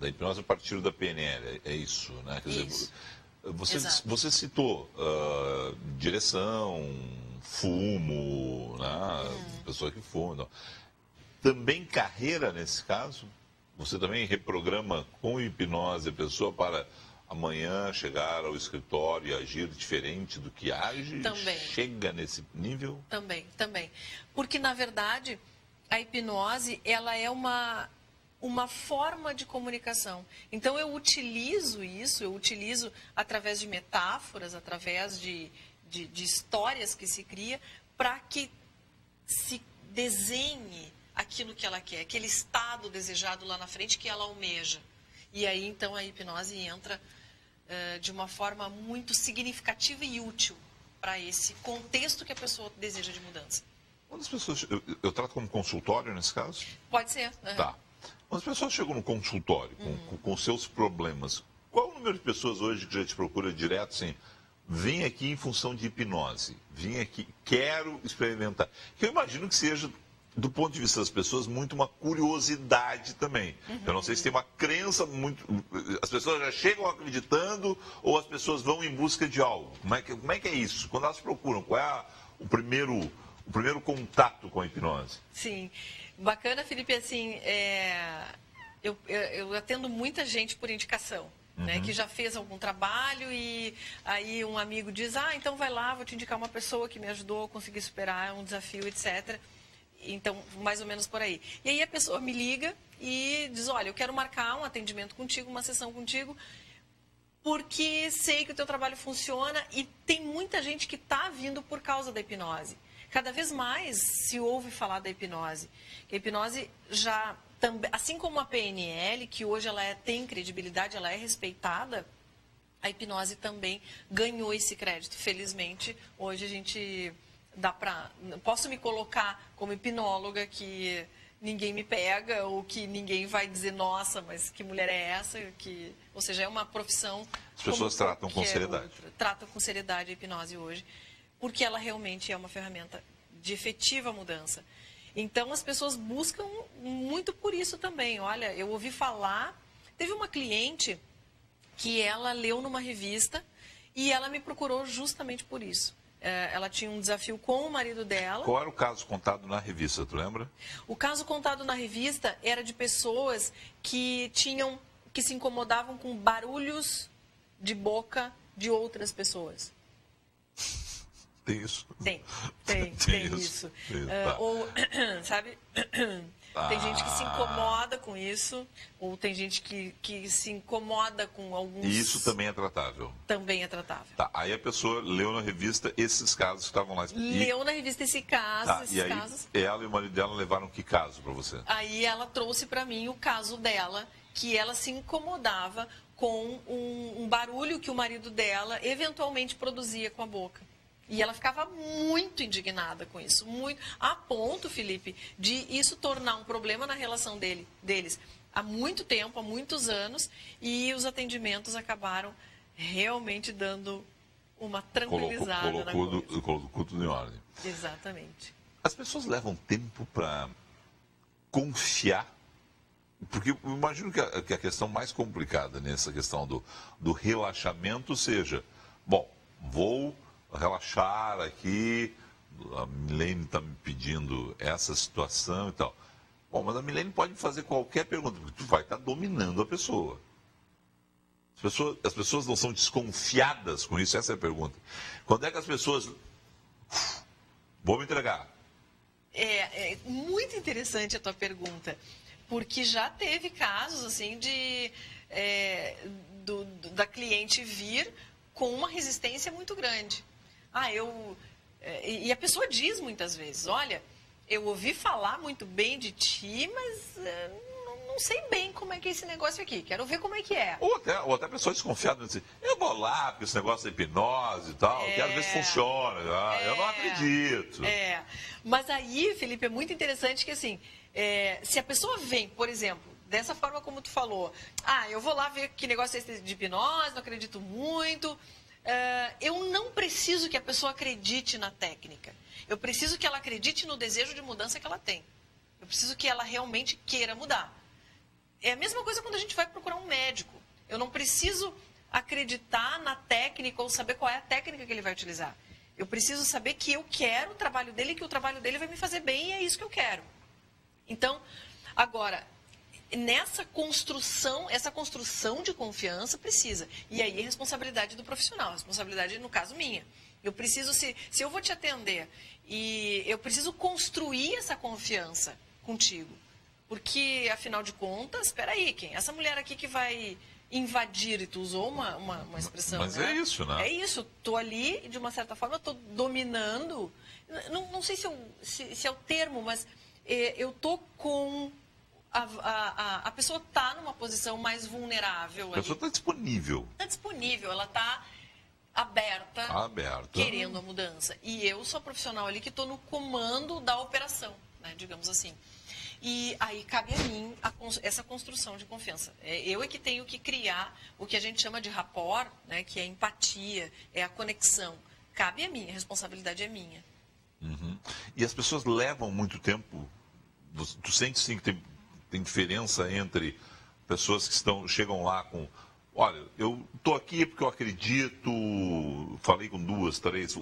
hipnose a partir da PNL? É isso, né? Quer dizer, você citou direção, fumo, né? Pessoa que fuma. Não. Também carreira nesse caso? Você também reprograma com hipnose a pessoa para amanhã chegar ao escritório e agir diferente do que age? Também. Chega nesse nível? Também. Porque, na verdade, a hipnose, ela é uma forma de comunicação. Então, eu utilizo através de metáforas, através de histórias que se cria, para que se desenhe aquilo que ela quer, aquele estado desejado lá na frente que ela almeja. E aí, então, a hipnose entra de uma forma muito significativa e útil para esse contexto que a pessoa deseja de mudança. Quantas pessoas... Eu trato como consultório nesse caso? Pode ser. Uhum. Tá. Quando as pessoas chegam no consultório com seus problemas, qual o número de pessoas hoje que já te procura direto assim, vem aqui em função de hipnose, vim aqui, quero experimentar? Que eu imagino que seja, do ponto de vista das pessoas, muito uma curiosidade também. Eu não sei se tem uma crença muito... As pessoas já chegam acreditando ou as pessoas vão em busca de algo? Como é que é isso? Quando elas procuram, qual é o primeiro contato com a hipnose? Sim. Bacana, Felipe, assim, eu atendo muita gente por indicação, né, que já fez algum trabalho e aí um amigo diz, então vai lá, vou te indicar uma pessoa que me ajudou a conseguir superar um desafio, etc. Então, mais ou menos por aí. E aí a pessoa me liga e diz, olha, eu quero marcar um atendimento contigo, uma sessão contigo, porque sei que o teu trabalho funciona e tem muita gente que está vindo por causa da hipnose. Cada vez mais se ouve falar da hipnose. A hipnose já, assim como a PNL, que hoje ela tem credibilidade, ela é respeitada, a hipnose também ganhou esse crédito. Felizmente, hoje a gente posso me colocar como hipnóloga, que ninguém me pega, ou que ninguém vai dizer, nossa, mas que mulher é essa? Ou seja, é uma profissão... As pessoas tratam com seriedade. Tratam com seriedade a hipnose hoje, porque ela realmente é uma ferramenta de efetiva mudança. Então, as pessoas buscam muito por isso também. Olha, eu ouvi falar... Teve uma cliente que ela leu numa revista e ela me procurou justamente por isso. ela tinha um desafio com o marido dela. Qual era o caso contado na revista, tu lembra? O caso contado na revista era de pessoas que se incomodavam com barulhos de boca de outras pessoas. Tem isso? Tem isso. Tá. Ou, sabe, tem gente que se incomoda com isso, ou tem gente que se incomoda com alguns... E isso também é tratável? Também é tratável. Tá, aí a pessoa leu na revista esses casos que estavam lá. Leu na revista esses casos. Ela e o marido dela levaram que caso para você? Aí ela trouxe para mim o caso dela, que ela se incomodava com um barulho que o marido dela eventualmente produzia com a boca. E ela ficava muito indignada com isso, muito, a ponto, Felipe, de isso tornar um problema na relação deles há muito tempo, há muitos anos, e os atendimentos acabaram realmente dando uma tranquilizada na coisa. Colocou tudo em ordem. Exatamente. As pessoas levam tempo para confiar, porque eu imagino que a questão mais complicada nessa questão do relaxamento seja, bom, vou relaxar aqui, a Milene está me pedindo essa situação e tal. Bom, mas a Milene pode fazer qualquer pergunta, porque tu vai estar dominando a pessoa. As pessoas não são desconfiadas com isso, essa é a pergunta. Quando é que as pessoas... Vou me entregar. É muito interessante a tua pergunta, porque já teve casos assim da cliente vir com uma resistência muito grande. E a pessoa diz muitas vezes, olha, eu ouvi falar muito bem de ti, mas não sei bem como é que é esse negócio aqui, quero ver como é que é. Ou até a pessoa desconfiada, assim, eu vou lá, porque esse negócio da hipnose e tal, que às vezes funciona, eu não acredito. Mas aí, Felipe, é muito interessante que assim, se a pessoa vem, por exemplo, dessa forma como tu falou, eu vou lá ver que negócio é esse de hipnose, não acredito muito... eu não preciso que a pessoa acredite na técnica. Eu preciso que ela acredite no desejo de mudança que ela tem. Eu preciso que ela realmente queira mudar. É a mesma coisa quando a gente vai procurar um médico. Eu não preciso acreditar na técnica ou saber qual é a técnica que ele vai utilizar. Eu preciso saber que eu quero o trabalho dele e que o trabalho dele vai me fazer bem e é isso que eu quero. Então, agora... essa construção de confiança precisa. E aí é responsabilidade do profissional, responsabilidade, no caso, minha. Eu preciso, se eu vou te atender, e eu preciso construir essa confiança contigo. Porque, afinal de contas, espera aí, quem? Essa mulher aqui que vai invadir, e tu usou uma expressão, mas né? É isso, né? É isso, estou ali, de uma certa forma, estou dominando. Não sei se é o termo, mas eu estou com... A pessoa está numa posição mais vulnerável. A pessoa está disponível. Está disponível, ela está aberta, querendo a mudança. E eu sou a profissional ali que estou no comando da operação, né, digamos assim. E aí cabe a mim essa construção de confiança. Eu é que tenho que criar o que a gente chama de rapport, né, que é a empatia, é a conexão. Cabe a mim, a responsabilidade é minha. Uhum. E as pessoas levam muito tempo. Tu sente sim que tem diferença entre pessoas que chegam lá com, olha, eu estou aqui porque eu acredito, falei com duas, três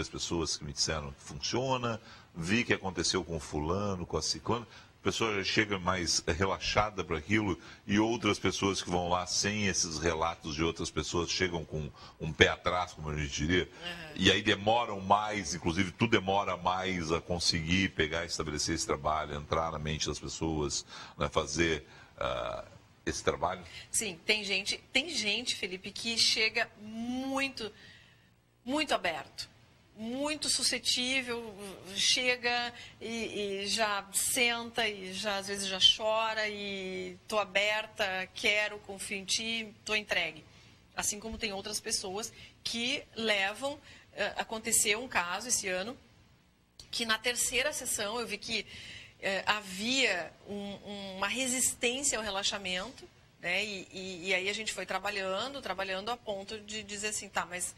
pessoas que me disseram que funciona, vi que aconteceu com o fulano, com a ciclana, a pessoa já chega mais relaxada para aquilo, e outras pessoas que vão lá sem esses relatos de outras pessoas chegam com um pé atrás, como a gente diria, e aí demoram mais, inclusive tu demora mais a conseguir pegar e estabelecer esse trabalho, entrar na mente das pessoas, né, fazer esse trabalho? Sim, tem gente, Felipe, que chega muito, muito aberto. Muito suscetível, chega e já senta e já às vezes já chora e estou aberta, quero, confio em ti, estou entregue. Assim como tem outras pessoas que levam... Aconteceu um caso esse ano que na terceira sessão eu vi que havia uma resistência ao relaxamento, né? E aí a gente foi trabalhando a ponto de dizer assim, tá, mas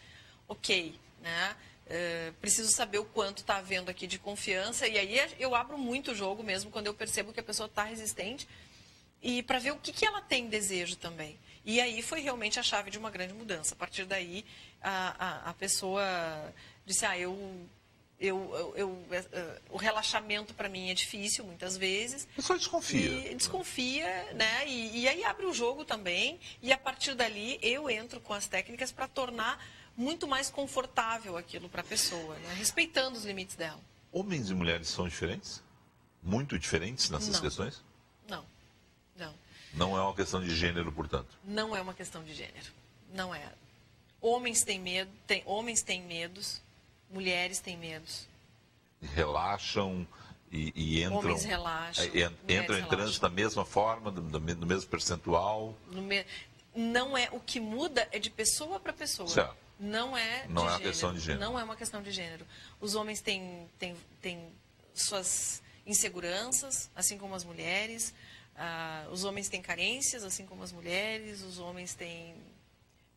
ok, né? Preciso saber o quanto está havendo aqui de confiança, e aí eu abro muito o jogo mesmo quando eu percebo que a pessoa está resistente, e para ver o que ela tem desejo também. E aí foi realmente a chave de uma grande mudança. A partir daí, a pessoa disse, o relaxamento para mim é difícil, muitas vezes. A pessoa desconfia. E desconfia, né? E aí abre o jogo também. E a partir dali, eu entro com as técnicas para tornar muito mais confortável aquilo para a pessoa, né? Respeitando os limites dela. Homens e mulheres são diferentes? Muito diferentes nessas questões? Não. Não é uma questão de gênero, portanto? Não é uma questão de gênero. Não é. Homens têm medo, homens têm medos, mulheres têm medos. Relaxam e entram... Homens relaxam. Entram em trânsito da mesma forma, no mesmo percentual? Não é. O que muda é de pessoa para pessoa. Certo. Não é uma questão de gênero. Não é uma questão de gênero. Os homens têm suas inseguranças, assim como as mulheres. Os homens têm carências, assim como as mulheres. Os homens têm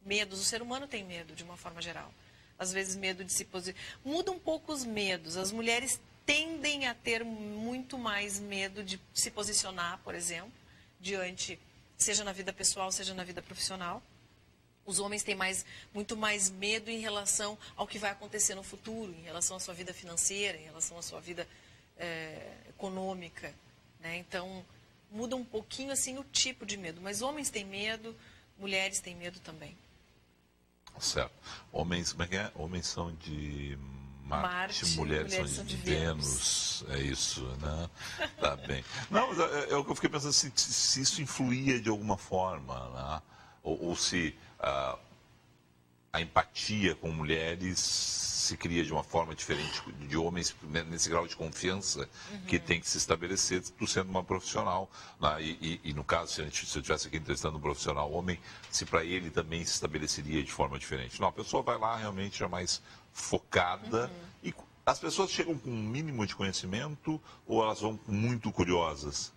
medos. O ser humano tem medo, de uma forma geral. Às vezes, medo de se posicionar. Muda um pouco os medos. As mulheres tendem a ter muito mais medo de se posicionar, por exemplo, diante, seja na vida pessoal, seja na vida profissional. Os homens têm muito mais medo em relação ao que vai acontecer no futuro, em relação à sua vida financeira, em relação à sua vida econômica, né? Então, muda um pouquinho assim o tipo de medo. Mas homens têm medo, mulheres têm medo também. Certo. Homens, como é que é? Homens são de Marte, mulheres são de Vênus. É isso, né? Tá bem. Não, mas é o que eu fiquei pensando, se isso influía de alguma forma, né? Ou se a empatia com mulheres se cria de uma forma diferente de homens, nesse grau de confiança que tem que se estabelecer, tu sendo uma profissional, né? E no caso, se eu estivesse aqui entrevistando um profissional homem, se para ele também se estabeleceria de forma diferente. Não, a pessoa vai lá realmente já mais focada. E as pessoas chegam com um mínimo de conhecimento ou elas vão muito curiosas?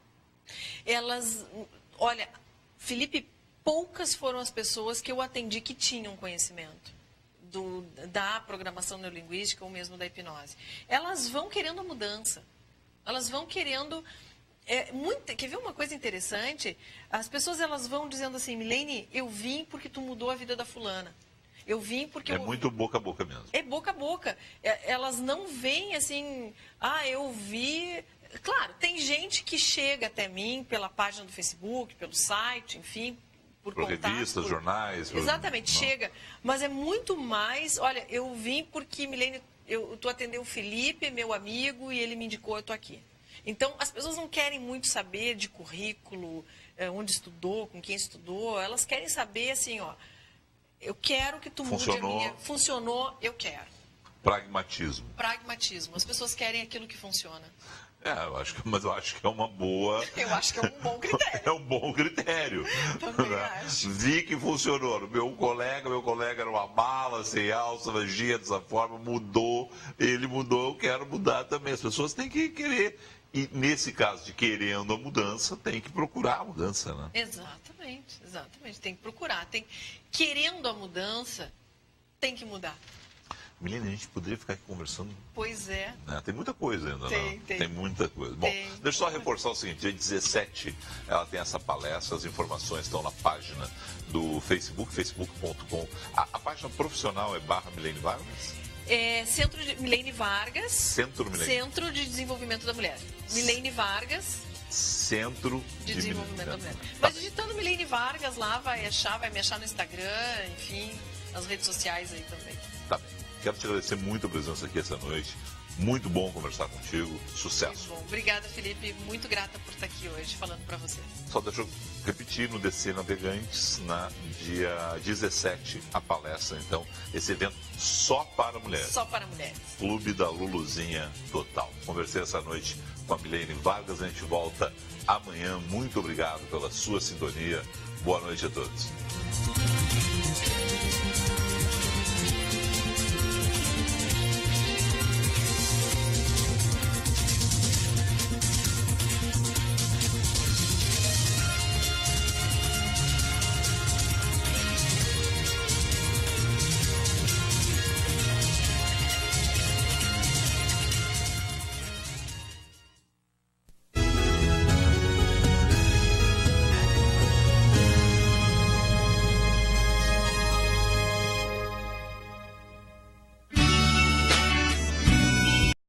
Olha, Felipe, poucas foram as pessoas que eu atendi que tinham conhecimento da programação neurolinguística ou mesmo da hipnose. Elas vão querendo a mudança. Elas vão querendo... quer ver uma coisa interessante? As pessoas elas vão dizendo assim, Milene, eu vim porque tu mudou a vida da fulana. Eu vim porque... muito boca a boca mesmo. É boca a boca. Elas não veem assim, eu vi... Claro, tem gente que chega até mim pela página do Facebook, pelo site, enfim... Por revistas, jornais. Exatamente, chega. Mas é muito mais... Olha, eu vim porque, Milene, tu atendeu o Felipe, meu amigo, e ele me indicou, eu tô aqui. Então, as pessoas não querem muito saber de currículo, onde estudou, com quem estudou. Elas querem saber, assim, eu quero que tu mude a minha... Funcionou, eu quero. Pragmatismo. As pessoas querem aquilo que funciona. Mas eu acho que é uma boa... Eu acho que é um bom critério. É um bom critério. Também acho. Vi que funcionou. Meu colega era uma mala, sem alça, agia dessa forma, mudou. Ele mudou, eu quero mudar também. As pessoas têm que querer. E nesse caso de querendo a mudança, tem que procurar a mudança, né? Exatamente. Tem que procurar. Querendo a mudança, tem que mudar. Milene, a gente poderia ficar aqui conversando. Pois é. Né? Tem muita coisa ainda, né? Tem muita coisa. Bom, deixa eu só reforçar o seguinte, dia 17 ela tem essa palestra, as informações estão na página do Facebook, facebook.com. A página profissional é /Milene Vargas? Centro de Milene Vargas. Centro de Desenvolvimento da Mulher. Milene Vargas. Centro de Desenvolvimento da Mulher. Mas digitando Milene Vargas lá, vai me achar no Instagram, enfim, nas redes sociais aí também. Tá bem. Quero te agradecer muito a presença aqui essa noite. Muito bom conversar contigo. Sucesso. Muito bom. Obrigada, Felipe. Muito grata por estar aqui hoje falando para você. Só deixa eu repetir, no DC Navegantes, dia 17, a palestra. Então, esse evento só para mulheres. Só para mulheres. Clube da Luluzinha Total. Conversei essa noite com a Milene Vargas. A gente volta amanhã. Muito obrigado pela sua sintonia. Boa noite a todos.